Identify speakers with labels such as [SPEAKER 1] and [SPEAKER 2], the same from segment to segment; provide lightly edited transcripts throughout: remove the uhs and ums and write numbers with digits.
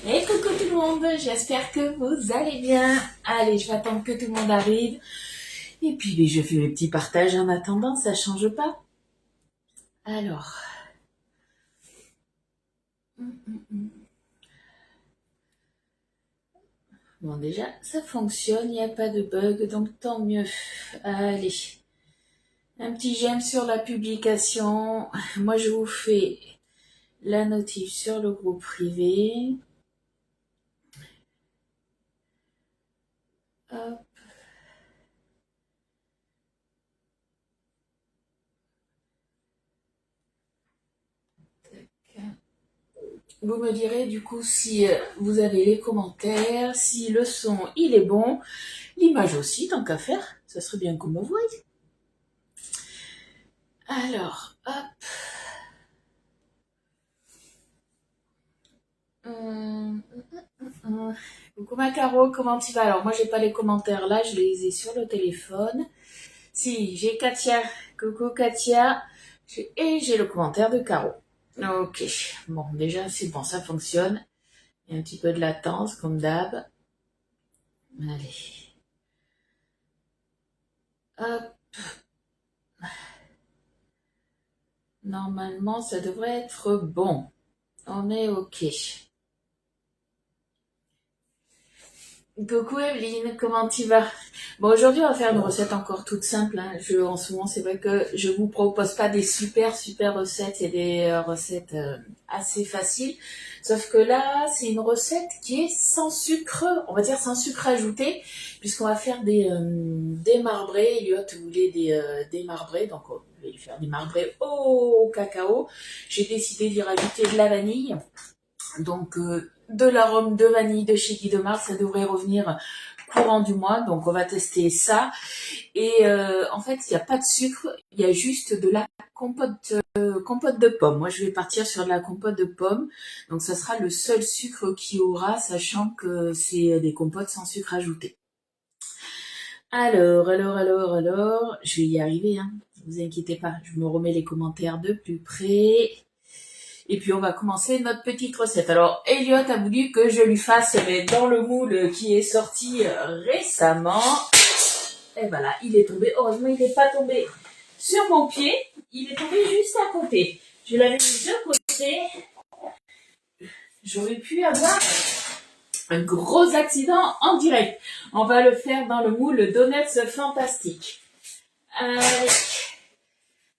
[SPEAKER 1] Et coucou tout le monde, j'espère que vous allez bien. Allez, je vais attendre que tout le monde arrive. Et puis je fais mes petits partages en attendant, ça change pas. Alors, bon déjà, ça fonctionne, il n'y a pas de bug, donc tant mieux. Allez, un petit j'aime sur la publication. Moi, je vous fais la notif sur le groupe privé. Hop. Vous me direz du coup si vous avez les commentaires, si le son il est bon, l'image aussi, tant qu'à faire, ça serait bien qu'on me voie. Alors, hop. Hum, Coucou Macaro, comment tu vas? Alors moi j'ai pas les commentaires là, je les ai sur le téléphone. Si, j'ai Katia. Coucou Katia. Et j'ai le commentaire de Caro. Ok, bon déjà c'est bon, ça fonctionne. Il y a un petit peu de latence comme d'hab. Allez. Hop. Normalement ça devrait être bon. On est ok. Coucou Evelyne, comment tu vas? Bon, aujourd'hui, on va faire une recette encore toute simple, hein. En ce moment, c'est vrai que je vous propose pas des super recettes et des recettes assez faciles. Sauf que là, c'est une recette qui est sans sucre, on va dire sans sucre ajouté, puisqu'on va faire des marbrés. Elliot voulait des marbrés, donc je vais lui faire des marbrés au cacao. J'ai décidé d'y rajouter de la vanille. Donc, de l'arôme de vanille de chez Guy de Mars, ça devrait revenir courant du mois. Donc, on va tester ça. Et en fait, il n'y a pas de sucre, il y a juste de la compote de pommes. Moi, je vais partir sur de la compote de pommes. Donc, ça sera le seul sucre qu'il y aura, sachant que c'est des compotes sans sucre ajouté. Alors, je vais y arriver, hein. Ne vous inquiétez pas, je me remets les commentaires de plus près. Et puis on va commencer notre petite recette. Alors Elliot a voulu que je lui fasse dans le moule qui est sorti récemment. Et voilà, il est tombé. Heureusement, il n'est pas tombé sur mon pied. Il est tombé juste à côté. Je l'avais mis de côté. J'aurais pu avoir un gros accident en direct. On va le faire dans le moule Donuts Fantastique. Allez.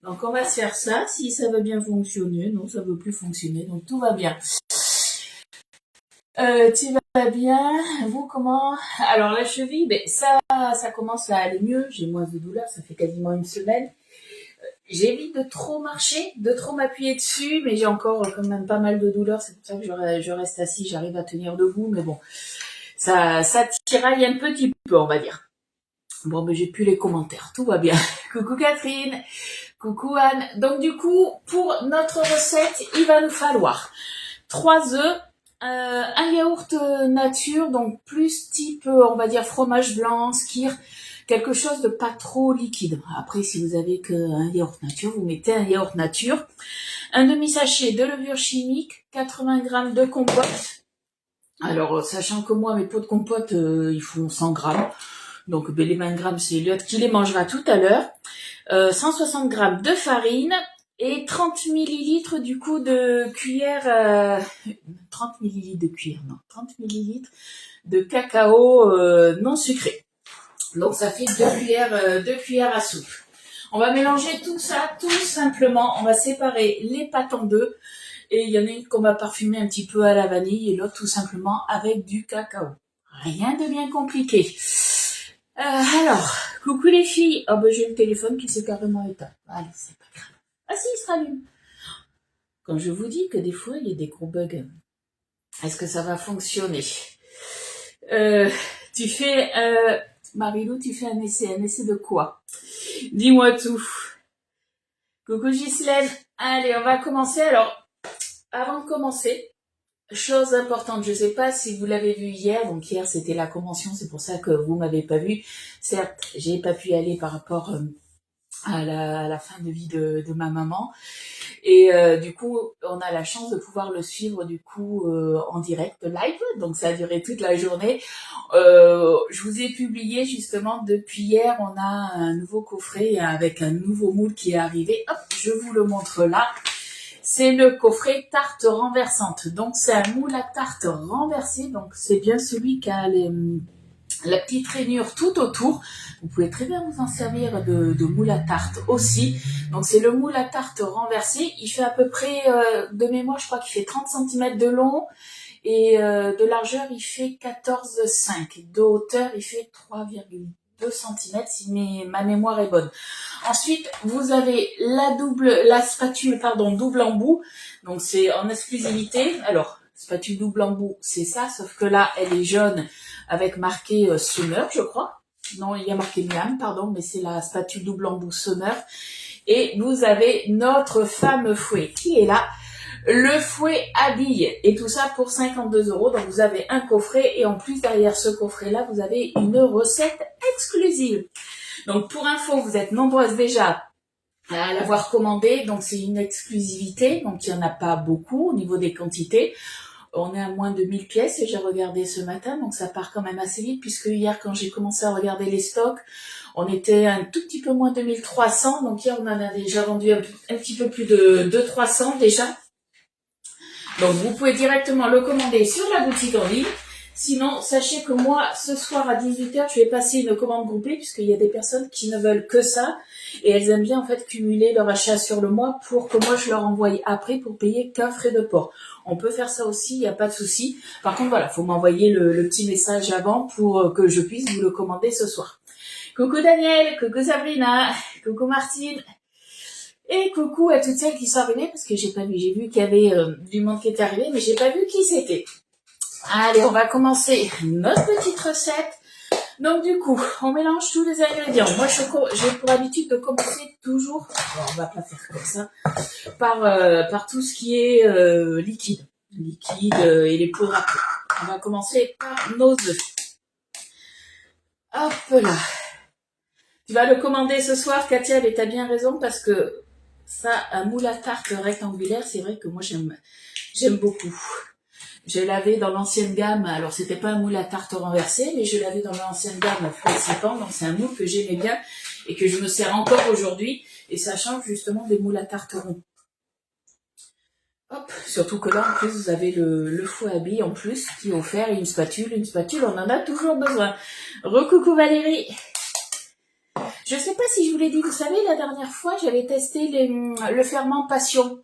[SPEAKER 1] Donc on va se faire ça. Si ça veut bien fonctionner. Non, ça ne veut plus fonctionner. Donc tout va bien. Tu vas bien? Vous, comment? Alors, la cheville, ben, ça commence à aller mieux. J'ai moins de douleur, ça fait quasiment une semaine. J'évite de trop marcher, de trop m'appuyer dessus, mais j'ai encore quand même pas mal de douleur. C'est pour ça que je reste assis, j'arrive à tenir debout, mais bon, ça tiraille un petit peu, on va dire. Bon, mais j'ai plus les commentaires, tout va bien. Coucou Catherine, coucou Anne. Donc du coup, pour notre recette, il va nous falloir 3 œufs, un yaourt nature, donc plus type, on va dire fromage blanc, skyr, quelque chose de pas trop liquide. Après, si vous avez qu'un yaourt nature, vous mettez un yaourt nature, un demi-sachet de levure chimique, 80 grammes de compote. Alors, sachant que moi, mes pots de compote, ils font 100 grammes. Donc, les 20 grammes, c'est Elliot qui les mangera tout à l'heure. 160 grammes de farine et 30 millilitres du coup de cuillère, 30 millilitres de cuillère, non, 30 millilitres de cacao non sucré. Donc ça fait 2 cuillères à soupe. On va mélanger tout ça tout simplement. On va séparer les pâtes en deux. Et il y en a une qu'on va parfumer un petit peu à la vanille et l'autre tout simplement avec du cacao. Rien de bien compliqué. Alors, coucou les filles. Oh ben j'ai le téléphone qui s'est carrément éteint. Allez, c'est pas grave. Ah si, il se rallume. Quand je vous dis que des fois, il y a des gros bugs. Est-ce que ça va fonctionner? euh, Tu fais... Marilou, tu fais un essai. Un essai de quoi? Dis-moi tout. Coucou Ghislaine. Allez, on va commencer. Alors, avant de commencer, chose importante, je ne sais pas si vous l'avez vu hier, donc hier c'était la convention, c'est pour ça que vous m'avez pas vu. Certes, j'ai pas pu y aller par rapport à la fin de vie de ma maman. Et du coup, on a la chance de pouvoir le suivre du coup en direct live. Donc ça a duré toute la journée. Je vous ai publié justement depuis hier, on a un nouveau coffret avec un nouveau moule qui est arrivé. Hop, je vous le montre là. C'est le coffret tarte renversante. Donc c'est un moule à tarte renversé. Donc c'est bien celui qui a la petite rainure tout autour. Vous pouvez très bien vous en servir de moule à tarte aussi. Donc c'est le moule à tarte renversé. Il fait à peu près, de mémoire, je crois qu'il fait 30 cm de long. Et de largeur, il fait 14,5. De hauteur, il fait 3,2 cm si ma mémoire est bonne. Ensuite, vous avez la spatule, double embout. Donc c'est en exclusivité. Alors, spatule double embout, c'est ça, sauf que là, elle est jaune avec marqué Summer, je crois. Non, il y a marqué Miam, pardon, mais c'est la spatule double embout Summer. Et vous avez notre fameux fouet qui est là. Le fouet habille et tout ça pour 52 €. Donc vous avez un coffret et en plus derrière ce coffret-là, vous avez une recette exclusive. Donc pour info, vous êtes nombreuses déjà à l'avoir commandé. Donc c'est une exclusivité. Donc il n'y en a pas beaucoup au niveau des quantités. On est à moins de 1000 pièces et j'ai regardé ce matin. Donc ça part quand même assez vite puisque hier quand j'ai commencé à regarder les stocks, on était un tout petit peu moins de 1300. Donc hier on en a déjà vendu un petit peu plus de 300 déjà. Donc, vous pouvez directement le commander sur la boutique en ligne. Sinon, sachez que moi, ce soir à 18h, je vais passer une commande groupée puisqu'il y a des personnes qui ne veulent que ça. Et elles aiment bien, en fait, cumuler leur achat sur le mois pour que moi, je leur envoie après pour payer qu'un frais de port. On peut faire ça aussi, il n'y a pas de souci. Par contre, voilà, faut m'envoyer le petit message avant pour que je puisse vous le commander ce soir. Coucou Daniel, coucou Sabrina, coucou Martine. Et coucou à toutes celles qui sont arrivées, parce que j'ai pas vu, j'ai vu qu'il y avait du monde qui était arrivé, mais j'ai pas vu qui c'était. Allez, on va commencer notre petite recette. Donc du coup, on mélange tous les ingrédients. Moi, j'ai pour habitude de commencer toujours, alors on va pas faire comme ça, par tout ce qui est liquide. Et les poudres après. On va commencer par nos œufs. Hop là. Tu vas le commander ce soir, Katia, et t'as bien raison, parce que ça, un moule à tarte rectangulaire, c'est vrai que moi j'aime beaucoup. Je l'avais dans l'ancienne gamme, alors c'était pas un moule à tarte renversé, mais je l'avais dans l'ancienne gamme principale, donc c'est un moule que j'aimais bien et que je me sers encore aujourd'hui, et ça change justement des moules à tarte ronds. Hop, surtout que là en plus vous avez le fouet à billes en plus qui est offert et une spatule, on en a toujours besoin. Recoucou Valérie. Je sais pas si je vous l'ai dit, vous savez, la dernière fois, j'avais testé le ferment passion.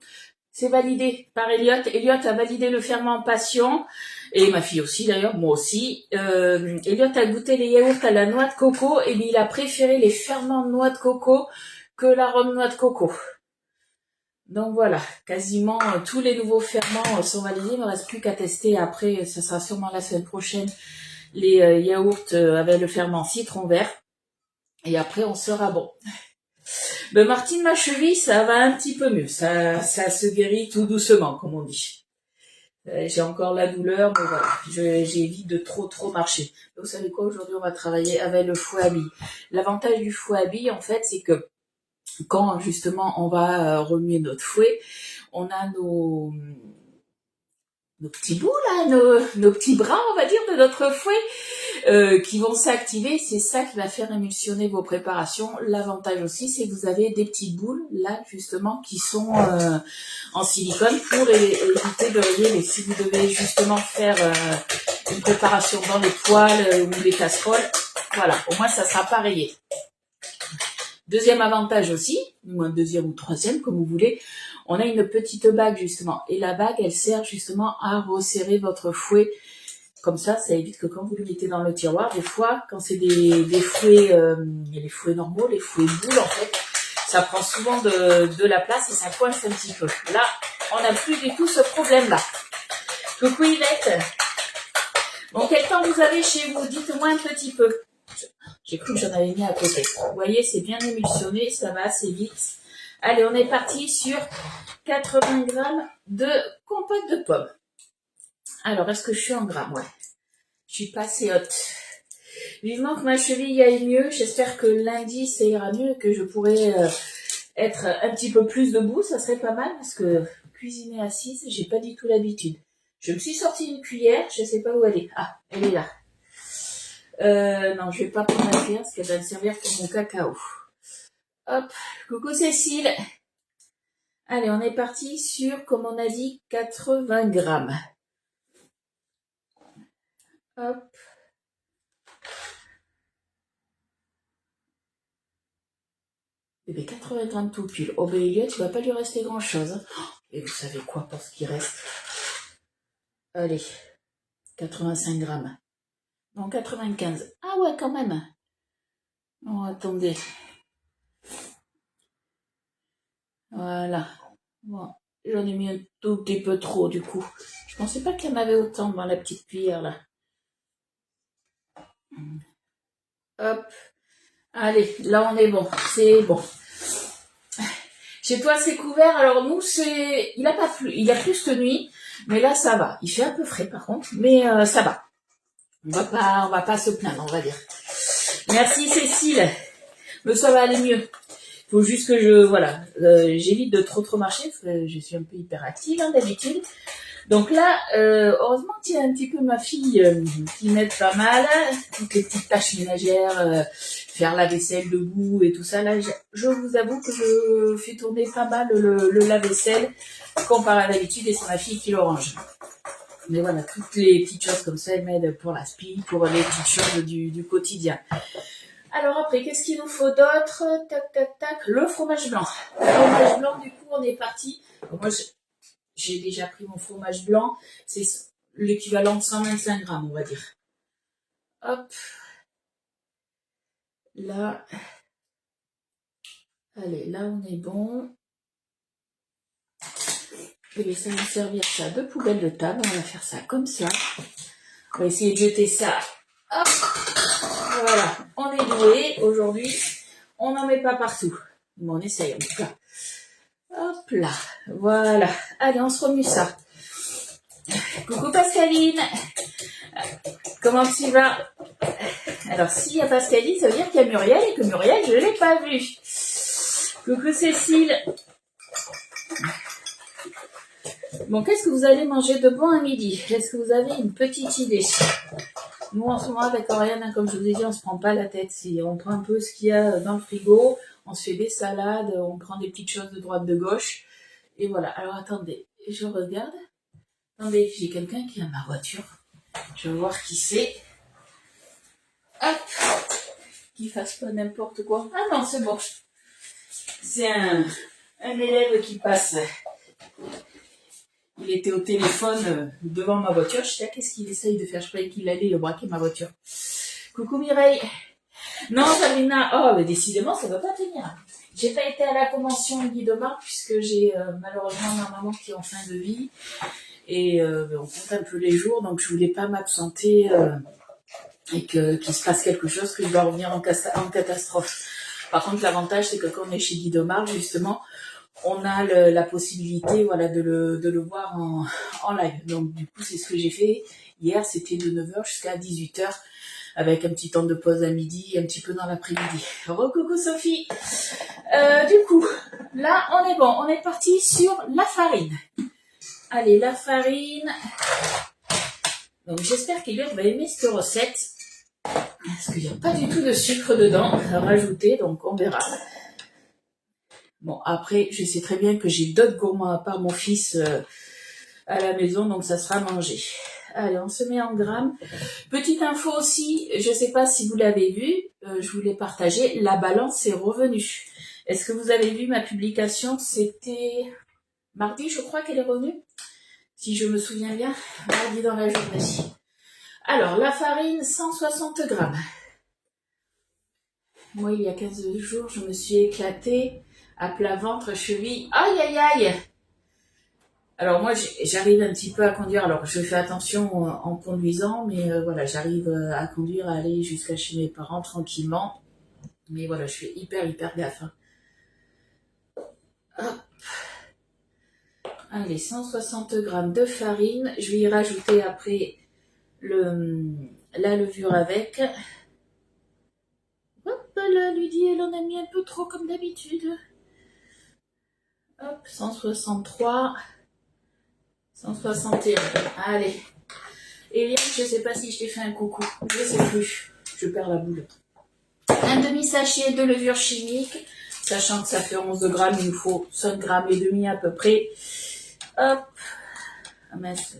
[SPEAKER 1] C'est validé par Elliot. Elliot a validé le ferment passion. Et ma fille aussi, d'ailleurs, moi aussi. Elliot a goûté les yaourts à la noix de coco. Et il a préféré les ferments de noix de coco que l'arôme noix de coco. Donc voilà, quasiment tous les nouveaux ferments sont validés. Il ne me reste plus qu'à tester. Après, ça sera sûrement la semaine prochaine, les yaourts avec le ferment citron vert. Et après, on sera bon. Ben Martine, ma cheville, ça va un petit peu mieux. Ça se guérit tout doucement, comme on dit. J'ai encore la douleur, mais voilà, j'évite de trop marcher. Vous savez quoi, aujourd'hui, on va travailler avec le fouet à billes. L'avantage du fouet à billes, en fait, c'est que quand, justement, on va remuer notre fouet, on a nos petits bouts, là, nos petits bras, on va dire, de notre fouet, qui vont s'activer. C'est ça qui va faire émulsionner vos préparations. L'avantage aussi, c'est que vous avez des petites boules, là, justement, qui sont en silicone pour éviter de rayer. Mais si vous devez justement faire une préparation dans les poêles ou les casseroles, voilà, au moins, ça sera pas rayé. Deuxième avantage aussi, ou un deuxième ou troisième, comme vous voulez, on a une petite bague, justement. Et la bague, elle sert justement à resserrer votre fouet. Comme ça évite que quand vous le mettez dans le tiroir, des fois, quand c'est des fouets, les fouets normaux, les fouets boules, en fait, ça prend souvent de la place et ça coince un petit peu. Là, on n'a plus du tout ce problème-là. Coucou Yvette. Bon, quel temps vous avez chez vous? Dites-moi un petit peu. J'ai cru que j'en avais mis à côté. Vous voyez, c'est bien émulsionné, ça va assez vite. Allez, on est parti sur 80 grammes de compote de pommes. Alors, est-ce que je suis en grammes? Ouais. Je suis pas assez haute. Vivement que ma cheville aille mieux. J'espère que lundi, ça ira mieux, que je pourrai être un petit peu plus debout, ça serait pas mal parce que cuisiner assise, j'ai pas du tout l'habitude. Je me suis sorti une cuillère, je sais pas où elle est. Ah, elle est là. Non, je vais pas prendre la cuillère parce qu'elle va me servir pour mon cacao. Hop, coucou Cécile. Allez, on est parti sur, comme on a dit, 80 grammes. Hop. Eh bien, 80 grammes tout pile. Oh ben, Elliot, il va pas lui rester grand chose. Et vous savez quoi pour ce qui reste? Allez, 85 grammes. Non, 95. Ah ouais, quand même. Oh, attendez. Voilà. Bon, j'en ai mis un tout petit peu trop, du coup. Je pensais pas qu'il y en avait autant dans la petite cuillère, là. Hop. Allez, là, on est bon. C'est bon. Chez toi, c'est couvert. Alors, nous, c'est... Il a pas plu. Il a plu cette nuit. Mais là, ça va. Il fait un peu frais, par contre. Mais ça va. On va pas se plaindre, on va dire. Merci, Cécile. Mais ça va aller mieux. Faut juste que j'évite de trop marcher parce que je suis un peu hyperactive d'habitude. Donc là, heureusement qu'il y a un petit peu ma fille qui m'aide pas mal. Toutes les petites tâches ménagères, faire la vaisselle debout et tout ça. Là, je vous avoue que je fais tourner pas mal le lave-vaisselle comparé à d'habitude et c'est ma fille qui le range. Mais voilà, toutes les petites choses comme ça, elles m'aident pour la spi, pour les petites choses du quotidien. Alors après, qu'est-ce qu'il nous faut d'autre? Tac, tac, tac. Le fromage blanc. Le fromage blanc, du coup, on est parti. Donc, moi, j'ai déjà pris mon fromage blanc. C'est l'équivalent de 125 grammes, on va dire. Hop. Là. Allez, là, on est bon. Et bien, ça va nous servir ça de poubelle de table. On va faire ça comme ça. On va essayer de jeter ça. Hop. Voilà. On est doué. Aujourd'hui, on n'en met pas partout. Mais on essaye, en tout cas. Hop là, voilà. Allez, on se remue ça. Coucou Pascaline. Comment tu vas? Alors, s'il y a Pascaline, ça veut dire qu'il y a Muriel et que Muriel, je ne l'ai pas vue. Coucou Cécile. Bon, qu'est-ce que vous allez manger de bon à midi? Est-ce que vous avez une petite idée? Nous, en ce moment, avec Oriane, comme je vous ai dit, on se prend pas la tête. On prend un peu ce qu'il y a dans le frigo, on se fait des salades, on prend des petites choses de droite, de gauche. Et voilà. Alors, attendez, je regarde. Attendez, j'ai quelqu'un qui est à ma voiture. Je vais voir qui c'est. Hop. Qu'il fasse pas n'importe quoi. Ah non, c'est bon. C'est un élève qui passe. Il était au téléphone devant ma voiture. Je sais qu'est-ce qu'il essaye de faire. Je croyais qu'il allait braquer ma voiture. Coucou Mireille. Non, Sabrina. Oh, mais décidément, ça ne va pas tenir. J'ai pas été à la convention Guy Domar puisque j'ai malheureusement ma maman qui est en fin de vie. Et on compte un peu les jours, donc je voulais pas m'absenter et qu'il se passe quelque chose, que je dois revenir en catastrophe. Par contre, l'avantage, c'est que quand on est chez Guy Domar, justement, on a la possibilité de le voir en live. Donc, du coup, c'est ce que j'ai fait. Hier, c'était de 9h jusqu'à 18h, avec un petit temps de pause à midi, un petit peu dans l'après-midi. Recoucou Sophie. Du coup, là, on est bon. On est parti sur la farine. Allez, la farine. Donc, j'espère qu'Eliott va aimer cette recette. Parce qu'il n'y a pas du tout de sucre dedans à rajouter, donc on verra. Bon, après, je sais très bien que j'ai d'autres gourmands à part mon fils à la maison, donc ça sera mangé. Allez, on se met en grammes. Petite info aussi, je ne sais pas si vous l'avez vu, je vous l'ai partagé, la balance est revenue. Est-ce que vous avez vu ma publication? C'était mardi, je crois qu'elle est revenue. Si je me souviens bien, mardi dans la journée. Alors, la farine, 160 grammes. Moi, il y a 15 jours, je me suis éclatée à plat ventre, cheville. Aïe, aïe, aïe! Alors moi, j'arrive un petit peu à conduire. Alors, je fais attention en conduisant, mais voilà, j'arrive à conduire, à aller jusqu'à chez mes parents tranquillement. Mais voilà, je fais hyper gaffe. Hop. Allez, 160 grammes de farine. Je vais y rajouter après la levure avec. Hop là, Ludie, elle en a mis un peu trop comme d'habitude. Hop, 163, 161. Allez. Eliane, je ne sais pas si je t'ai fait un coucou. Je ne sais plus. Je perds la boule. Un demi-sachet de levure chimique. Sachant que ça fait 11 grammes, il nous faut 5 grammes et demi à peu près. Hop. Ah mince.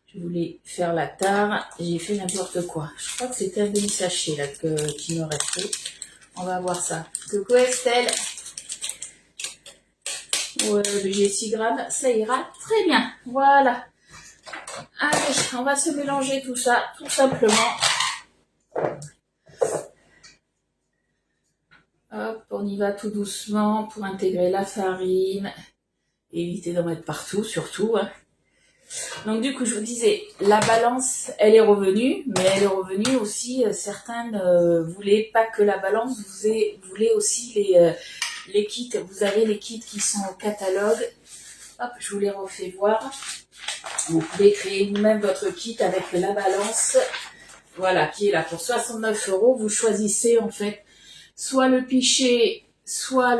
[SPEAKER 1] Je voulais faire la tare. J'ai fait n'importe quoi. Je crois que c'était un demi-sachet là qui me restait. On va voir ça. Coucou Estelle. Ouais, j'ai 6 grammes. Ça ira très bien. Voilà. Allez, on va se mélanger tout ça, tout simplement. Hop, on y va tout doucement pour intégrer la farine. Éviter d'en mettre partout, surtout. Hein. Donc du coup, je vous disais, la balance, elle est revenue, mais elle est revenue aussi, certains ne voulaient pas que la balance, vous voulez aussi les kits. Vous avez les kits qui sont au catalogue. Hop, je vous les refais voir. Vous pouvez créer vous-même votre kit avec la balance. Voilà, qui est là pour 69 €. Vous choisissez en fait soit le pichet, soit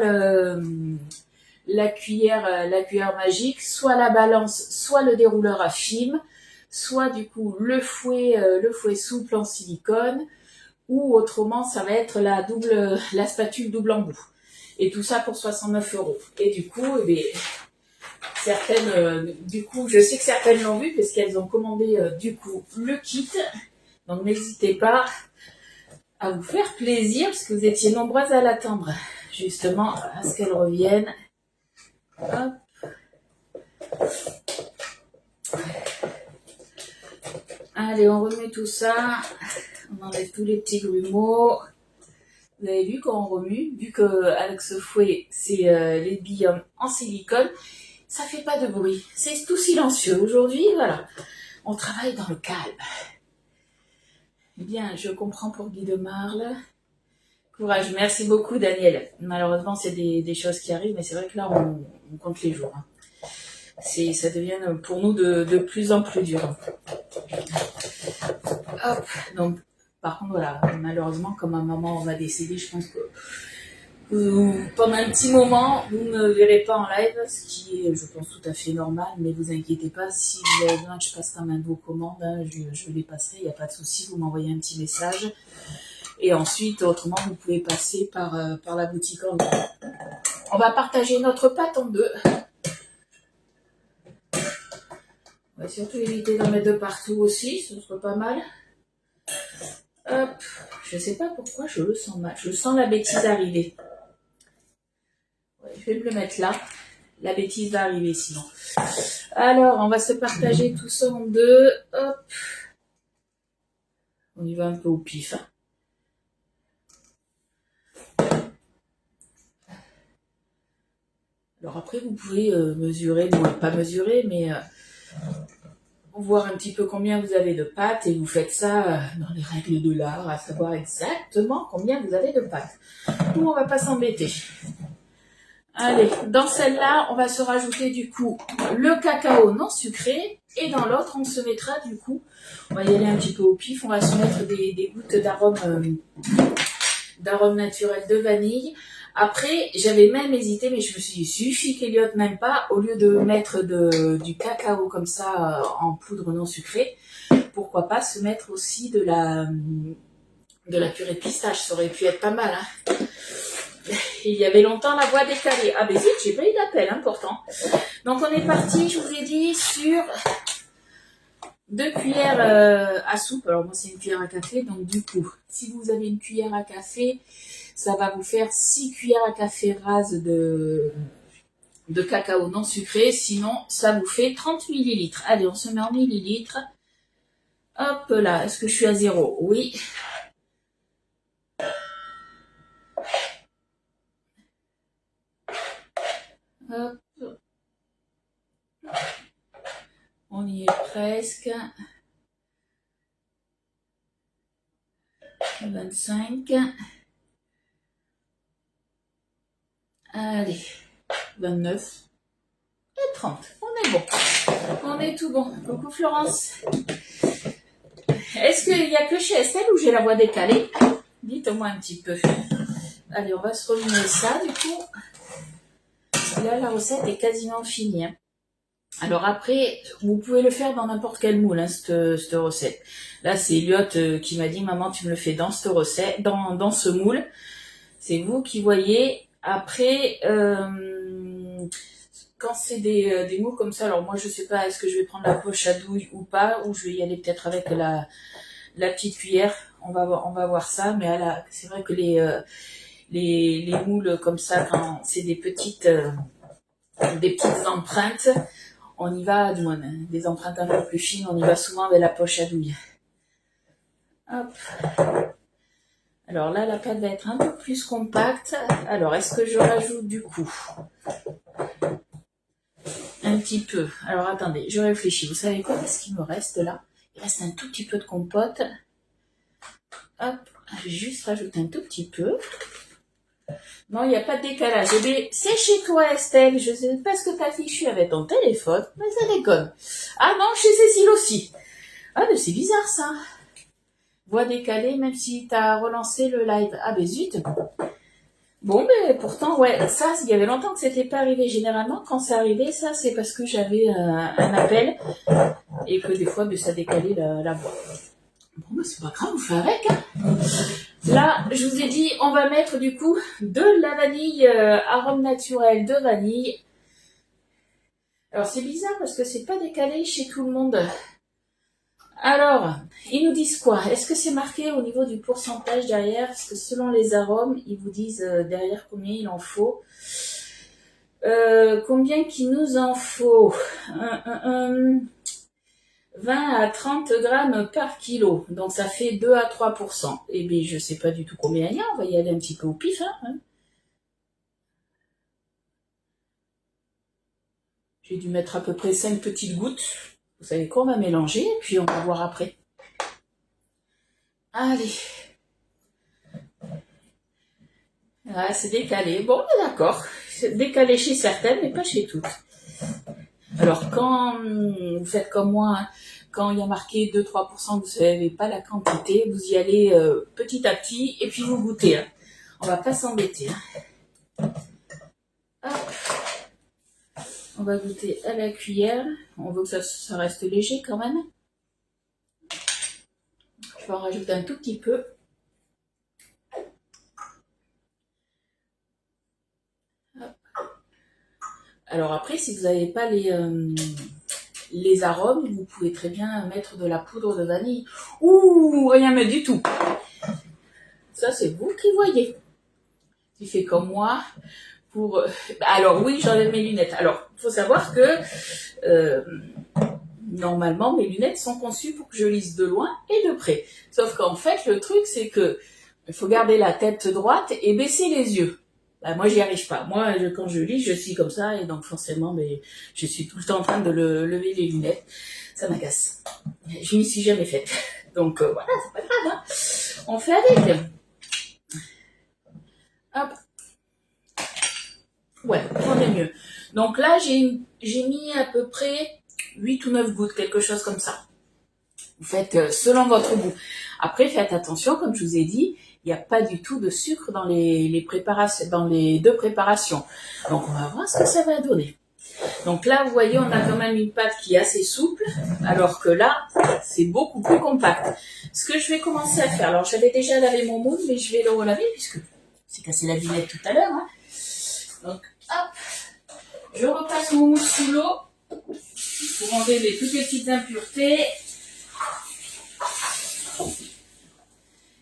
[SPEAKER 1] la cuillère magique, soit la balance, soit le dérouleur à film, soit du coup le fouet souple en silicone, ou autrement ça va être la spatule double embout. Et tout ça pour 69 €. Et du coup, eh bien, certaines, du coup, je sais que certaines l'ont vu parce qu'elles ont commandé du coup le kit. Donc n'hésitez pas à vous faire plaisir parce que vous étiez nombreuses à l'attendre. Justement, à ce qu'elle revienne. Hop. Allez, on remet tout ça. On enlève tous les petits grumeaux. Vous avez vu quand on remue, vu qu'avec ce fouet, c'est les billes en silicone, ça fait pas de bruit. C'est tout silencieux. Aujourd'hui, voilà, on travaille dans le calme. Eh bien, je comprends pour Guy de Marle. Courage. Merci beaucoup, Daniel. Malheureusement, c'est des choses qui arrivent, mais c'est vrai que là, on compte les jours. Hein. Ça devient pour nous de plus en plus dur. Hop. Donc, par contre, voilà, malheureusement, comme ma maman va décéder, je pense que pendant un petit moment, vous ne me verrez pas en live, ce qui est, je pense, tout à fait normal, mais vous inquiétez pas, si vous avez besoin que je passe quand même vos commandes, hein, je les passerai, il n'y a pas de souci, vous m'envoyez un petit message. Et ensuite, autrement, vous pouvez passer par la boutique en ligne. On va partager notre pâte en deux. On va surtout éviter d'en mettre de partout aussi, ce serait pas mal. Hop, je sais pas pourquoi je le sens mal. Je sens la bêtise arriver. Ouais, je vais me le mettre là. La bêtise va arriver sinon. Alors, on va se partager tout ça en deux. Hop. On y va un peu au pif. Hein. Alors après, vous pouvez mesurer, bon, pas mesurer, mais voir un petit peu combien vous avez de pâtes et vous faites ça dans les règles de l'art, à savoir exactement combien vous avez de pâtes. Nous, on va pas s'embêter. Allez, dans celle-là, on va se rajouter du coup le cacao non sucré et dans l'autre, on se mettra du coup, on va y aller un petit peu au pif, on va se mettre des gouttes d'arôme naturel de vanille. Après, j'avais même hésité, mais je me suis dit, suffit qu'Eliott n'aime pas, au lieu de mettre du cacao comme ça en poudre non sucrée, pourquoi pas se mettre aussi de la purée de pistache, ça aurait pu être pas mal. Hein. Il y avait longtemps la voix décalée. Ah ben zut, j'ai pas eu d'appel, important. Donc on est parti, je vous ai dit, sur 2 cuillères à soupe. Alors moi c'est une cuillère à café, donc du coup, si vous avez une cuillère à café, ça va vous faire 6 cuillères à café rases de cacao non sucré. Sinon, ça vous fait 30 millilitres. Allez, on se met en millilitres. Hop là, est-ce que je suis à 0? Oui. Hop. On y est presque. 25. Allez. 29. Et 30. On est bon. On est tout bon. Coucou Florence. Est-ce qu'il n'y a que chez Estelle où j'ai la voix décalée? Dites-moi un petit peu. Allez, on va se remuer ça du coup. là, la recette est quasiment finie, hein. Alors après, vous pouvez le faire dans n'importe quel moule, hein, cette recette. Là, c'est Elliot qui m'a dit, maman, tu me le fais dans cette recette, dans ce moule. C'est vous qui voyez. Après, quand c'est des moules comme ça, alors moi, je sais pas, est-ce que je vais prendre la poche à douille ou pas, ou je vais y aller peut-être avec la petite cuillère. On va voir ça. Mais c'est vrai que les moules comme ça, quand c'est des petites empreintes, on y va, du moins des empreintes un peu plus fines, on y va souvent avec la poche à douille. Hop. Alors là, la pâte va être un peu plus compacte. Alors, est-ce que je rajoute du coup un petit peu? Alors, attendez, je réfléchis. Vous savez quoi? Qu'est-ce qu'il me reste là? Il reste un tout petit peu de compote. Hop, je vais juste rajouter un tout petit peu. Non, il n'y a pas de décalage. Eh bien, c'est chez toi, Estelle. Je ne sais pas ce que tu as fichu avec ton téléphone, mais ça déconne. Ah non, chez Cécile aussi. Ah, mais c'est bizarre ça. Voix décalée, même si tu as relancé le live. Ah, ben zut. Bon, mais pourtant, ouais, ça, il y avait longtemps que c'était pas arrivé. Généralement, quand c'est arrivé, ça, c'est parce que j'avais un appel et que des fois, ben, ça décalait la voix. Bon, ben, c'est pas grave, on fait avec, hein. Là, je vous ai dit, on va mettre du coup de la vanille, arôme naturel de vanille. Alors, c'est bizarre parce que c'est pas décalé chez tout le monde. Alors, ils nous disent quoi? Est-ce que c'est marqué au niveau du pourcentage derrière? Parce que selon les arômes, ils vous disent derrière combien il en faut. Combien qu'il nous en faut? 20 à 30 grammes par kilo. Donc ça fait 2 à 3%. Eh bien, je sais pas du tout combien il y a. On va y aller un petit peu au pif, hein. J'ai dû mettre à peu près 5 petites gouttes. Vous savez quoi? On va mélanger et puis on va voir après. Allez. Ah, c'est décalé. Bon, d'accord. C'est décalé chez certaines, mais pas chez toutes. Alors, quand vous faites comme moi, hein, quand il y a marqué 2-3%, vous ne savez pas la quantité, vous y allez petit à petit et puis vous goûtez, hein. On va pas s'embêter, hein. Hop. On va goûter à la cuillère. On veut que ça reste léger quand même. Je vais en rajouter un tout petit peu. Hop. Alors après, si vous n'avez pas les arômes, vous pouvez très bien mettre de la poudre de vanille ou rien mettre du tout. Ça, c'est vous qui voyez. Tu fais comme moi. Alors oui, j'enlève mes lunettes. Alors, il faut savoir que normalement, mes lunettes sont conçues pour que je lise de loin et de près. Sauf qu'en fait, le truc, c'est que il faut garder la tête droite et baisser les yeux. Bah, moi, j'y arrive pas. Moi, quand je lis, je suis comme ça et donc forcément, mais je suis tout le temps en train de lever les lunettes. Ça m'agace. Je m'y suis jamais faite. Donc voilà, c'est pas grave, hein. On fait avec. Hop. Ouais, on est mieux. Donc là, j'ai mis à peu près 8 ou 9 gouttes, quelque chose comme ça. Vous faites selon votre goût. Après, faites attention, comme je vous ai dit, il n'y a pas du tout de sucre dans les préparations, dans les deux préparations. Donc, on va voir ce que ça va donner. Donc là, vous voyez, on a quand même une pâte qui est assez souple, alors que là, c'est beaucoup plus compact. Ce que je vais commencer à faire, alors j'avais déjà lavé mon moule, mais je vais le relaver, puisque c'est cassé la vinette tout à l'heure, hein. Donc, hop, je repasse mon moule sous l'eau pour enlever les toutes petites impuretés.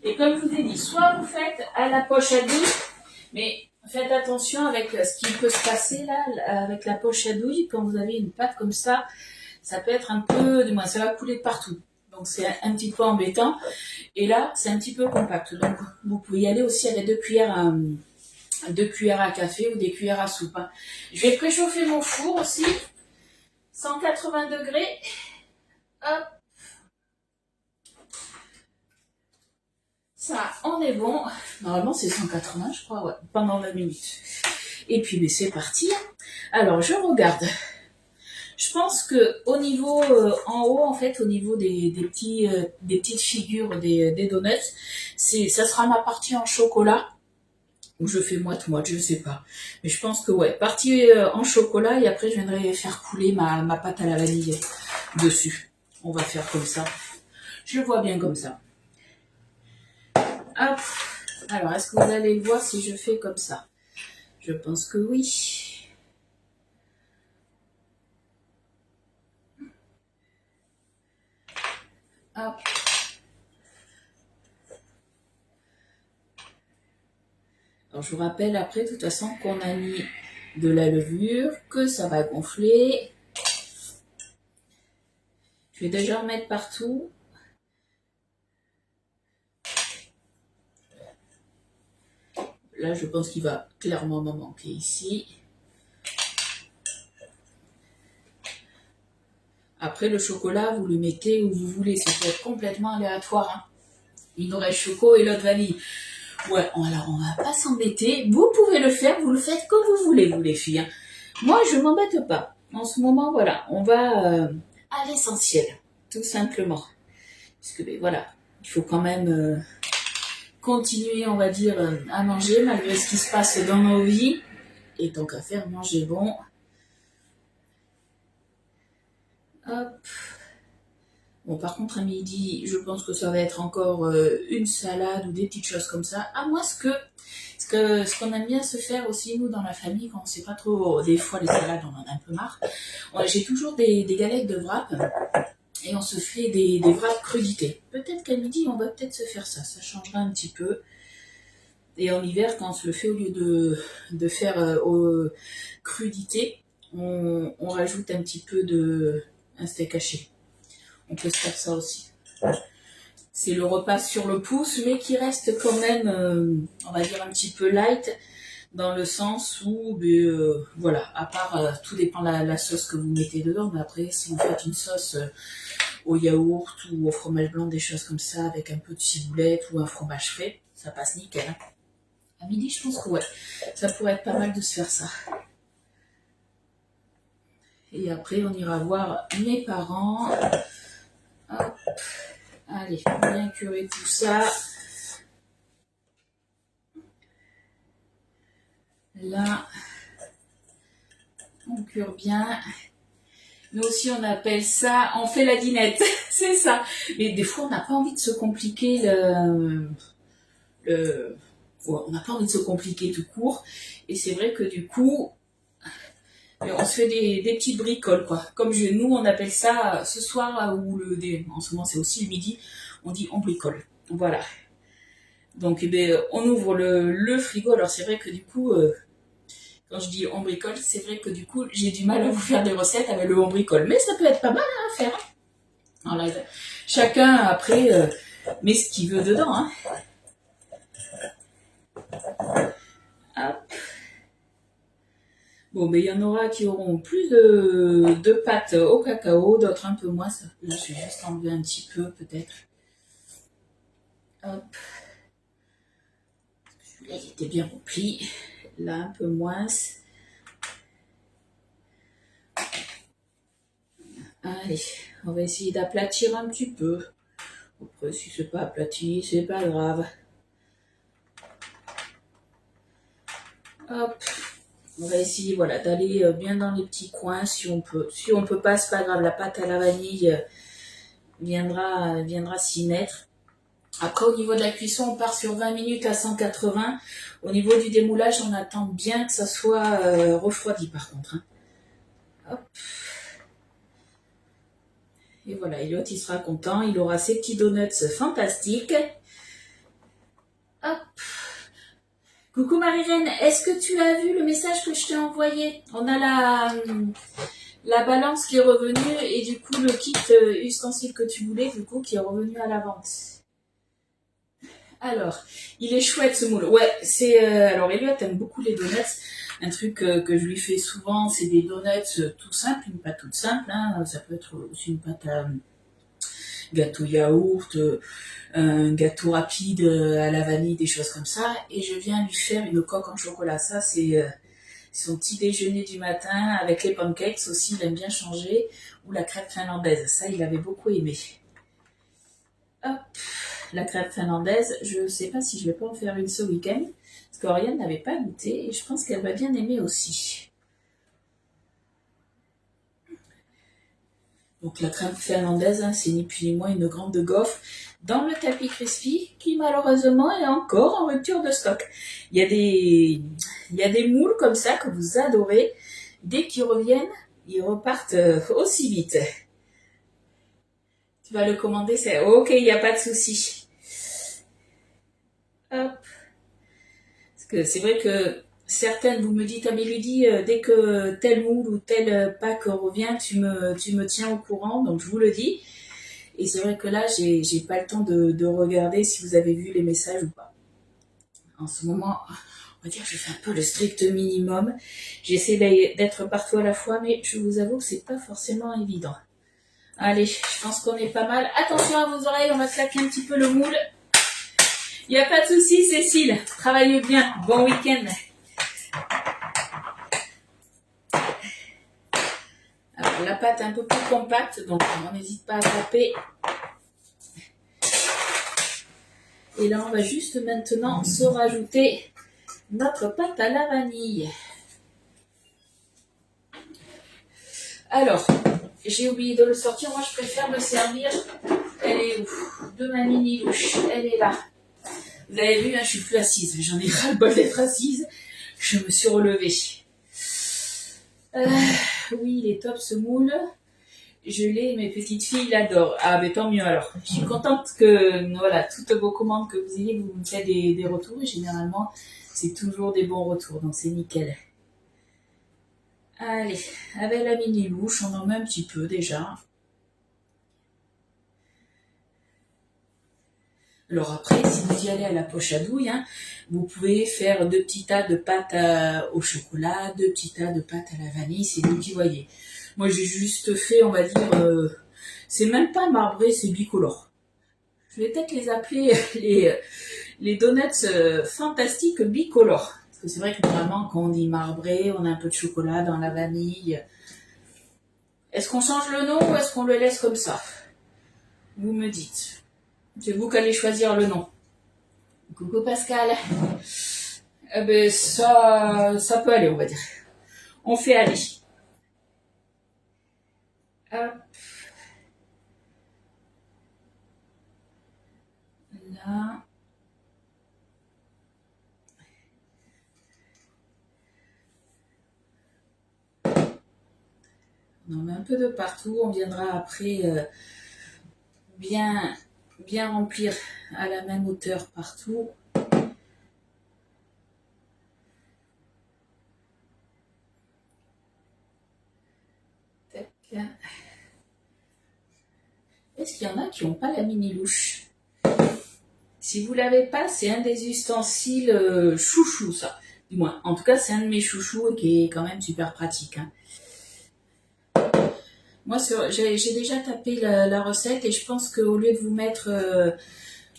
[SPEAKER 1] Et comme je vous ai dit, soit vous faites à la poche à douille, mais faites attention avec ce qui peut se passer là, avec la poche à douille, quand vous avez une pâte comme ça peut être un peu, du moins ça va couler de partout. Donc c'est un petit peu embêtant. Et là, c'est un petit peu compact. Donc vous pouvez y aller aussi avec 2 cuillères à café ou des cuillères à soupe, hein. Je vais préchauffer mon four aussi, 180 degrés. Hop. Ça, on est bon. Normalement, c'est 180, je crois, ouais, pendant 20 minutes. Et puis, mais c'est parti. Alors, je regarde. Je pense que au niveau, en haut, en fait, au niveau des petites figures des donuts, ça sera ma partie en chocolat. Ou je fais moite-moite, je sais pas. Mais je pense que ouais, partie en chocolat et après je viendrai faire couler ma pâte à la vanille dessus. On va faire comme ça. Je le vois bien comme ça. Hop. Alors, est-ce que vous allez le voir si je fais comme ça? Je pense que oui. Hop. Alors, je vous rappelle après, de toute façon, qu'on a mis de la levure, que ça va gonfler. Je vais déjà en mettre partout. Là, je pense qu'il va clairement m'en manquer ici. Après, le chocolat, vous le mettez où vous voulez. Ça peut être complètement aléatoire. Hein. Une aurait choco et l'autre vanille. Ouais, alors on va pas s'embêter. Vous pouvez le faire, vous le faites comme vous voulez, vous les filles. Hein. Moi, je m'embête pas. En ce moment, voilà, on va à l'essentiel, tout simplement. Parce que, ben, voilà, il faut quand même continuer, on va dire, à manger malgré ce qui se passe dans nos vies. Et tant qu'à faire, manger bon. Hop. Bon, par contre, à midi, je pense que ça va être encore une salade ou des petites choses comme ça. À moins ce qu'on aime bien se faire aussi, nous, dans la famille, quand on sait pas trop, des fois, les salades, on en a un peu marre. J'ai toujours des galettes de wrap et on se fait des wraps crudités. Peut-être qu'à midi, on va peut-être se faire ça. Ça changera un petit peu. Et en hiver, quand on se le fait, au lieu de faire crudité, on rajoute un petit peu un steak haché. On peut se faire ça aussi. C'est le repas sur le pouce, mais qui reste quand même, on va dire, un petit peu light, dans le sens où, voilà, à part, tout dépend de la sauce que vous mettez dedans, mais après, si vous faites une sauce au yaourt ou au fromage blanc, des choses comme ça, avec un peu de ciboulette ou un fromage frais, ça passe nickel. Hein. À midi, je pense que ouais, ça pourrait être pas mal de se faire ça. Et après, on ira voir mes parents. Hop. Allez, bien curer tout ça. Là, on cure bien. Nous aussi, on appelle ça, on fait la dinette. C'est ça. Mais des fois, on n'a pas envie de se compliquer on n'a pas envie de se compliquer tout court. Et c'est vrai que du coup, on se fait des petites bricoles, quoi. Comme nous, on appelle ça ce soir, ou en ce moment, c'est aussi le midi, on dit on bricole. Voilà. Donc, on ouvre le frigo. Alors, c'est vrai que du coup, quand je dis on bricole, c'est vrai que du coup, j'ai du mal à vous faire des recettes avec le on bricole. Mais ça peut être pas mal à faire. Alors là, chacun, après, met ce qu'il veut dedans. Hein. Hop. Bon, mais il y en aura qui auront plus de pâte au cacao, d'autres un peu moins. Là, je vais juste enlever un petit peu, peut-être. Hop. Celui-là, il était bien rempli. Là, un peu moins. Allez, on va essayer d'aplatir un petit peu. Après, si c'est pas aplati, c'est pas grave. Hop. On va essayer, voilà, d'aller bien dans les petits coins si on peut. Si on peut pas, c'est pas grave. La pâte à la vanille viendra s'y mettre. Après, au niveau de la cuisson, on part sur 20 minutes à 180. Au niveau du démoulage, on attend bien que ça soit refroidi, par contre. Hein. Hop. Et voilà, Elliot, il sera content. Il aura ses petits donuts fantastiques. Hop. Coucou Marie-Reine, est-ce que tu as vu le message que je t'ai envoyé? On a la balance qui est revenue et du coup le kit ustensile que tu voulais, du coup, qui est revenu à la vente. Alors, il est chouette ce moule. Ouais, alors Elliot aime beaucoup les donuts. Un truc que je lui fais souvent, c'est des donuts tout simples, une pâte toute simple. Hein. Ça peut être aussi une pâte à gâteau yaourt, un gâteau rapide à la vanille, des choses comme ça. Et je viens lui faire une coque en chocolat. Ça, c'est son petit déjeuner du matin avec les pancakes aussi, il aime bien changer. Ou la crêpe finlandaise. Ça, il avait beaucoup aimé. Hop, la crêpe finlandaise, je sais pas si je vais pas en faire une ce week-end. Parce qu'Oriane n'avait pas goûté et je pense qu'elle va bien aimer aussi. Donc la crème finlandaise, hein, c'est ni plus ni moins une grande gaufre dans le tapis crispy qui malheureusement est encore en rupture de stock. Il y a des moules comme ça que vous adorez. Dès qu'ils reviennent, ils repartent aussi vite. Tu vas le commander, c'est ok, il n'y a pas de souci. Hop. Parce que c'est vrai que certaines, vous me dites, ah mais Ludie, dès que tel moule ou tel pack revient, tu me tiens au courant, donc je vous le dis. Et c'est vrai que là, j'ai pas le temps de regarder si vous avez vu les messages ou pas. En ce moment, on va dire que je fais un peu le strict minimum. J'essaie d'être partout à la fois, mais je vous avoue que c'est pas forcément évident. Allez, je pense qu'on est pas mal. Attention à vos oreilles, on va claquer un petit peu le moule. Il n'y a pas de souci, Cécile. Travaille bien. Bon week-end. Alors, la pâte est un peu plus compacte, donc on n'hésite pas à taper. Et là, on va juste maintenant se rajouter notre pâte à la vanille. Alors, j'ai oublié de le sortir. Moi, je préfère me servir. Elle est où? De ma mini louche. Elle est là. Vous avez vu, hein, je suis plus assise. J'en ai ras le bol d'être assise. Je me suis relevée. Oui, il est top ce moule. Je l'ai, mes petites filles l'adorent. Ah, mais tant mieux alors. Je suis contente que, voilà, toutes vos commandes que vous ayez, vous me faites des retours. Et généralement, c'est toujours des bons retours. Donc, c'est nickel. Allez, avec la mini louche, on en met un petit peu déjà. Alors après, si vous y allez à la poche à douille, hein, vous pouvez faire 2 petits tas de pâte au chocolat, 2 petits tas de pâte à la vanille, c'est vous qui voyez. Moi, j'ai juste fait, on va dire, c'est même pas marbré, c'est bicolore. Je vais peut-être les appeler les donuts fantastiques bicolores. Parce que c'est vrai que normalement, quand on dit marbré, on a un peu de chocolat dans la vanille. Est-ce qu'on change le nom ou est-ce qu'on le laisse comme ça? Vous me dites. C'est vous qui allez choisir le nom. Coucou Pascal. Eh ben ça peut aller, on va dire. On fait aller. Hop. Là. On en met un peu de partout. On viendra après bien remplir à la même hauteur partout. Tac. Est-ce qu'il y en a qui n'ont pas la mini louche? Si vous l'avez pas, c'est un des ustensiles chouchou, ça. Du moins, en tout cas, c'est un de mes chouchous et qui est quand même super pratique. Hein. Moi, j'ai déjà tapé la recette et je pense qu'au lieu de vous mettre,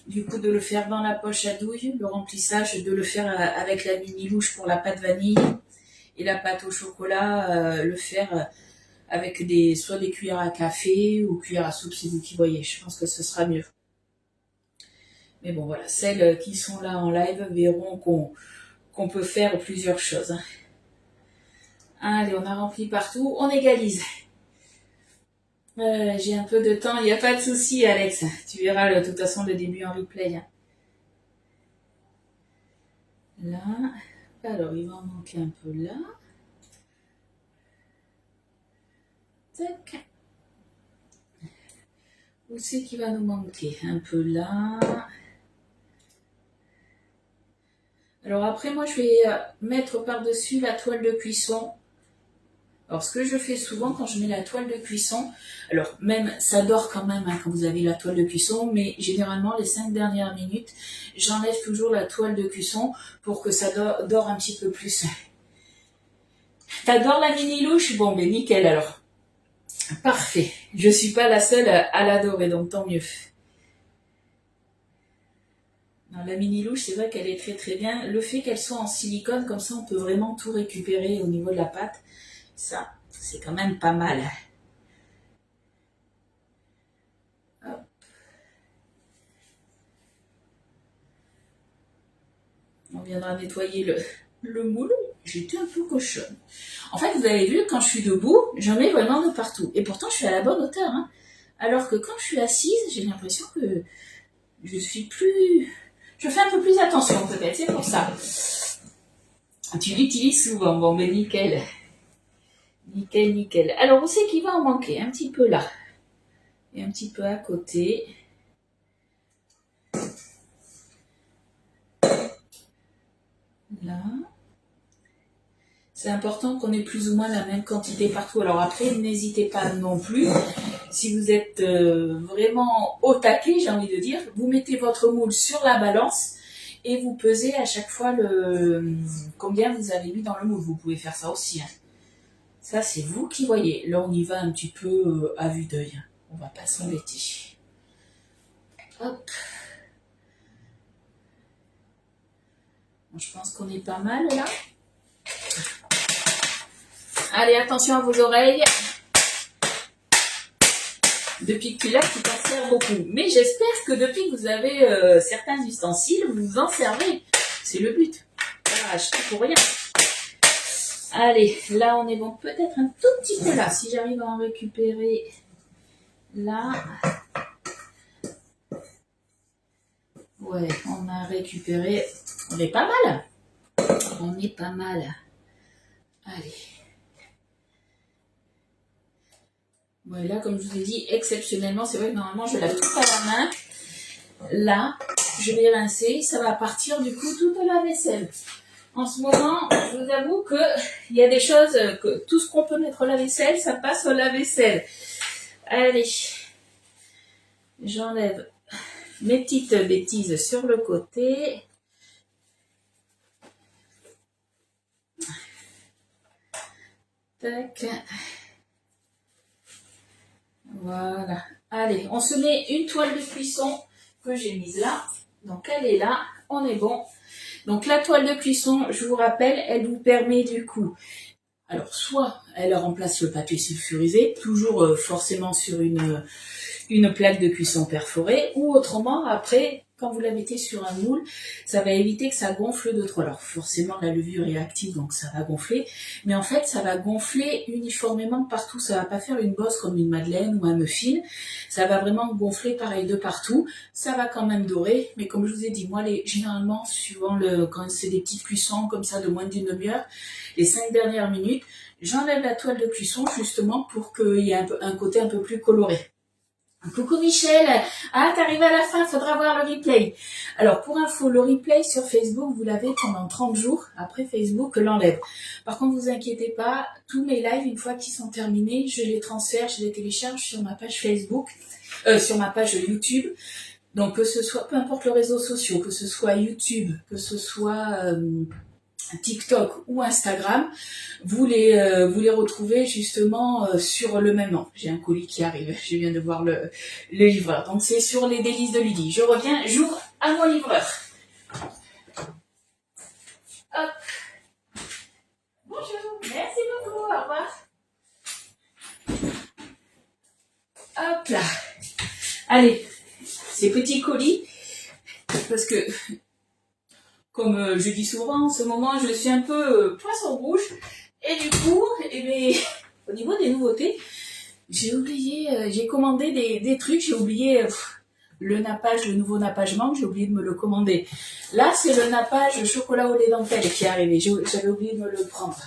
[SPEAKER 1] du coup, de le faire dans la poche à douille, le remplissage, de le faire avec la mini louche pour la pâte vanille et la pâte au chocolat, le faire avec soit des cuillères à café ou cuillères à soupe, c'est vous qui voyez. Je pense que ce sera mieux. Mais bon, voilà, celles qui sont là en live verront qu'on peut faire plusieurs choses. Allez, on a rempli partout, on égalise. J'ai un peu de temps, il n'y a pas de souci, Alex. Tu verras de toute façon le début en replay. Hein. Là, alors il va en manquer un peu là. Tac. Où c'est qu'il va nous manquer? Un peu là. Alors après, moi, je vais mettre par-dessus la toile de cuisson. Alors, ce que je fais souvent quand je mets la toile de cuisson, alors même, ça dort quand même hein, quand vous avez la toile de cuisson, mais généralement, les 5 dernières minutes, j'enlève toujours la toile de cuisson pour que ça dort un petit peu plus. T'adores la mini louche? Bon, ben nickel alors. Parfait. Je suis pas la seule à l'adorer, donc tant mieux. Non, la mini louche, c'est vrai qu'elle est très très bien. Le fait qu'elle soit en silicone, comme ça, on peut vraiment tout récupérer au niveau de la pâte. Ça, c'est quand même pas mal. Hop. viendra nettoyer le moule. J'étais un peu cochonne. En fait, vous avez vu, quand je suis debout, j'en mets vraiment de partout. Et pourtant, je suis à la bonne hauteur. Hein. Alors que quand je suis assise, j'ai l'impression que je suis plus... Je fais un peu plus attention, peut-être. C'est pour ça. Tu l'utilises souvent. Bon, ben nickel. Nickel, nickel. Alors, où c'est qu'il va en manquer? Un petit peu là. Et un petit peu à côté. Là. C'est important qu'on ait plus ou moins la même quantité partout. Alors après, n'hésitez pas non plus. Si vous êtes vraiment au taquet, j'ai envie de dire, vous mettez votre moule sur la balance et vous pesez à chaque fois combien vous avez mis dans le moule. Vous pouvez faire ça aussi. Hein. Ça, c'est vous qui voyez. Là, on y va un petit peu à vue d'œil. On va pas s'embêter. Hop. Bon, je pense qu'on est pas mal là. Allez, attention à vos oreilles. Depuis que tu l'as, tu t'en sers beaucoup. Mais j'espère que depuis que vous avez certains ustensiles, vous vous en servez. C'est le but. Voilà, acheter pour rien. Allez, là on est bon. Peut-être un tout petit peu là. Si j'arrive à en récupérer là. Ouais, on a récupéré. On est pas mal. On est pas mal. Allez. Ouais, là, comme je vous ai dit, exceptionnellement, c'est vrai que normalement, je lave tout à la main. Là, je vais rincer. Ça va partir, du coup, toute la vaisselle. En ce moment, je vous avoue qu'il y a des choses, que tout ce qu'on peut mettre au lave-vaisselle, ça passe au lave-vaisselle. Allez. J'enlève mes petites bêtises sur le côté. Tac. Voilà. Allez, on se met une toile de cuisson que j'ai mise là. Donc, elle est là. On est bon. Donc, la toile de cuisson, je vous rappelle, elle vous permet du coup... Alors, soit elle remplace le papier sulfurisé, toujours forcément sur une plaque de cuisson perforée, ou autrement, après, quand vous la mettez sur un moule, ça va éviter que ça gonfle de trop. Alors forcément, la levure est active, donc ça va gonfler, mais en fait, ça va gonfler uniformément partout. Ça va pas faire une bosse comme une madeleine ou un muffin, ça va vraiment gonfler pareil de partout. Ça va quand même dorer, mais comme je vous ai dit, moi, généralement, suivant quand c'est des petites cuissons comme ça de moins d'une demi-heure, les 5 dernières minutes, j'enlève la toile de cuisson justement pour qu'il y ait un côté un peu plus coloré. Coucou Michel, t'arrives à la fin, faudra voir le replay. Alors pour info, le replay sur Facebook, vous l'avez pendant 30 jours, après Facebook l'enlève. Par contre, vous inquiétez pas, tous mes lives, une fois qu'ils sont terminés, je les transfère, je les télécharge sur ma page Facebook, sur ma page YouTube. Donc que ce soit, peu importe le réseau social, que ce soit YouTube, que ce soit TikTok ou Instagram, vous les retrouvez justement sur le même nom. J'ai un colis qui arrive, je viens de voir le livreur. Donc c'est sur les délices de Lydie. Je reviens, j'ouvre à mon livreur. Hop. Bonjour, merci beaucoup, au revoir. Hop là. Allez, ces petits colis, parce que comme je dis souvent, en ce moment, je suis un peu poisson rouge. Et du coup, au niveau des nouveautés, j'ai oublié, j'ai commandé des trucs, j'ai oublié le nappage, le nouveau nappage mangue, j'ai oublié de me le commander. Là, c'est le nappage chocolat au lait dentelle qui est arrivé. J'avais oublié de me le prendre.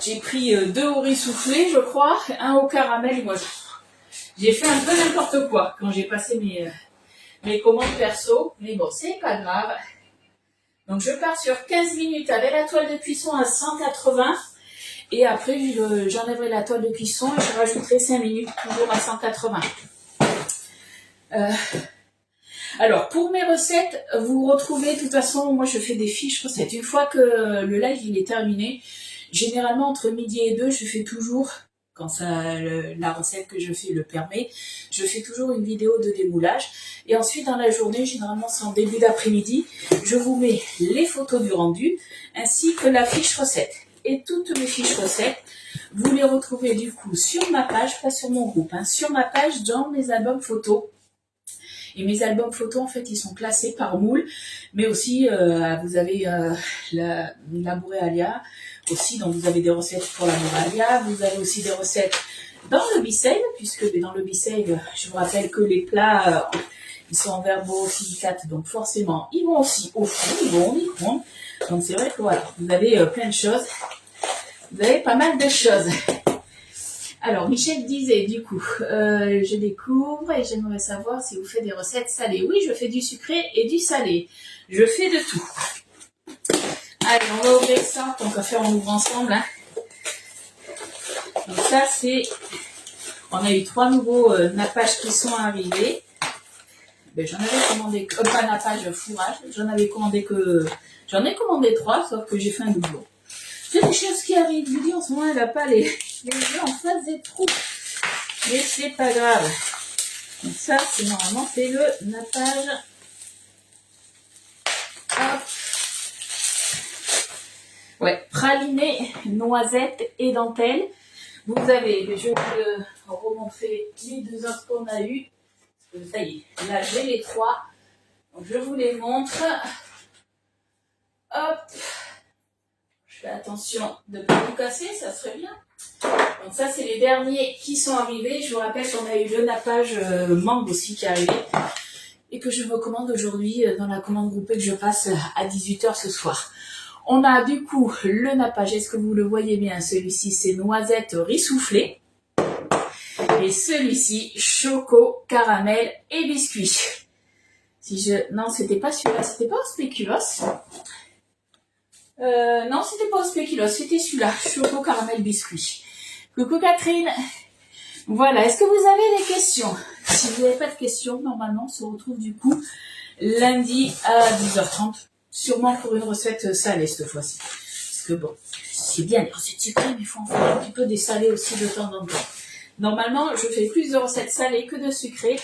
[SPEAKER 1] J'ai pris 2 au riz soufflé, je crois, un au caramel. Moi, j'ai fait un peu n'importe quoi quand j'ai passé mes commandes perso. Mais bon, c'est pas grave. Donc je pars sur 15 minutes avec la toile de cuisson à 180 et après j'enlèverai la toile de cuisson et je rajouterai 5 minutes toujours à 180. Alors pour mes recettes, vous retrouvez de toute façon, moi je fais des fiches recettes. Une fois que le live il est terminé, généralement entre midi et 2, je fais toujours, quand la recette que je fais le permet, je fais toujours une vidéo de démoulage. Et ensuite, dans la journée, généralement c'est en début d'après-midi, je vous mets les photos du rendu, ainsi que la fiche recette. Et toutes mes fiches recettes, vous les retrouvez du coup sur ma page, pas sur mon groupe, sur ma page dans mes albums photos. Et mes albums photos, en fait, ils sont classés par moule, mais aussi, vous avez la Borealia aussi, donc vous avez des recettes pour la Borealia, vous avez aussi des recettes dans le B-Save, puisque dans le B-Save, je vous rappelle que les plats, ils sont en verre borosilicate, donc forcément, ils vont aussi au fond, ils vont au micro-ondes. Donc c'est vrai que voilà, vous avez plein de choses. Vous avez pas mal de choses. Alors, Michel disait, du coup, je découvre et j'aimerais savoir si vous faites des recettes salées. Oui, je fais du sucré et du salé. Je fais de tout. Allez, on va ouvrir ça, tant qu'à faire, on ouvre ensemble. Hein. Donc ça, c'est... On a eu 3 nouveaux nappages qui sont arrivés. Ben, j'en avais commandé... pas nappage, fourrage. J'en ai commandé 3, sauf que j'ai fait un doublon. C'est des choses qui arrivent. Je vous dis, en ce moment, elle n'a pas les yeux en face des trous. Mais c'est pas grave. Donc ça, c'est normalement, c'est le nappage. Hop. Ouais, praliné, noisette et dentelle. Vous avez, je vais vous remontrer les 2 autres qu'on a eu. Ça y est, là, j'ai les 3. Donc, je vous les montre. Hop. Je fais attention de ne pas tout casser, ça serait bien. Donc ça, c'est les derniers qui sont arrivés. Je vous rappelle qu'on a eu le nappage mangue aussi qui est arrivé et que je me commande aujourd'hui dans la commande groupée que je passe à 18h ce soir. On a du coup le nappage, est-ce que vous le voyez bien? Celui-ci, c'est noisette riz soufflé. Et celui-ci, choco, caramel et biscuit. Non, c'était pas celui-là, c'était pas au spéculoos. Non, c'était pas au spéculoos, c'était celui-là, choco, caramel, biscuit. Coucou Catherine. Voilà, est-ce que vous avez des questions? Si vous n'avez pas de questions, normalement, on se retrouve du coup lundi à 10h30. Sûrement pour une recette salée cette fois-ci. Parce que bon, c'est bien les recettes sucrées, mais il faut en faire un petit peu des salés aussi de temps en temps. Normalement, je fais plus de recettes salées que de sucrées.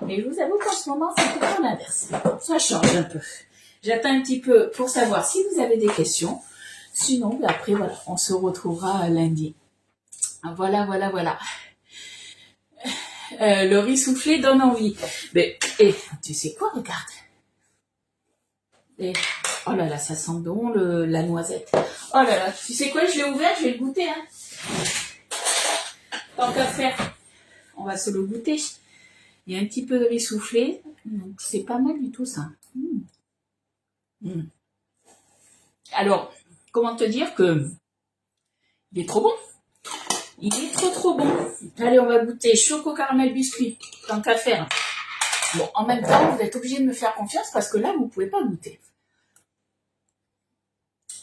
[SPEAKER 1] Mais je vous avoue qu'en ce moment, c'est plutôt l'inverse. Ça change un peu. J'attends un petit peu pour savoir si vous avez des questions. Sinon, après, voilà, on se retrouvera lundi. Voilà. Le riz soufflé donne envie. Mais, tu sais quoi, regarde. Oh là là, ça sent bon la noisette. Oh là là, tu sais quoi, je l'ai ouvert, je vais le goûter. Hein. Tant qu'à faire, on va se le goûter. Il y a un petit peu de riz soufflé, donc c'est pas mal du tout ça. Alors, comment te dire que il est trop bon. Il est trop bon. Allez, on va goûter choco caramel biscuit, tant qu'à faire. Bon, en même temps, vous êtes obligé de me faire confiance parce que là, vous ne pouvez pas goûter.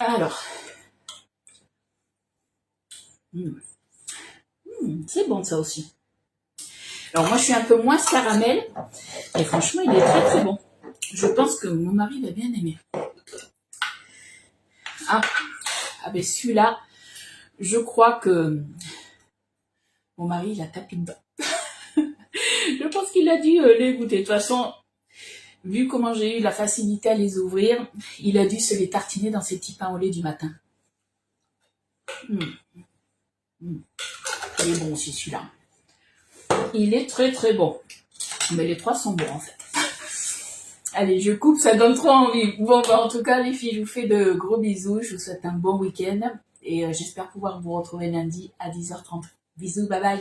[SPEAKER 1] Alors, c'est bon ça aussi. Alors moi, je suis un peu moins caramel et franchement, il est très bon. Je pense que mon mari va bien aimer. Ah ben celui-là, je crois que mon mari, il a tapé dedans. Je pense qu'il a dû les goûter. De toute façon, vu comment j'ai eu la facilité à les ouvrir, il a dû se les tartiner dans ses petits pains au lait du matin. Il est bon aussi celui-là. Il est très bon. Mais les 3 sont bons en fait. Allez, je coupe, ça donne trop envie. Bon, en tout cas, les filles, je vous fais de gros bisous. Je vous souhaite un bon week-end. Et j'espère pouvoir vous retrouver lundi à 10h30. Bisous, bye bye.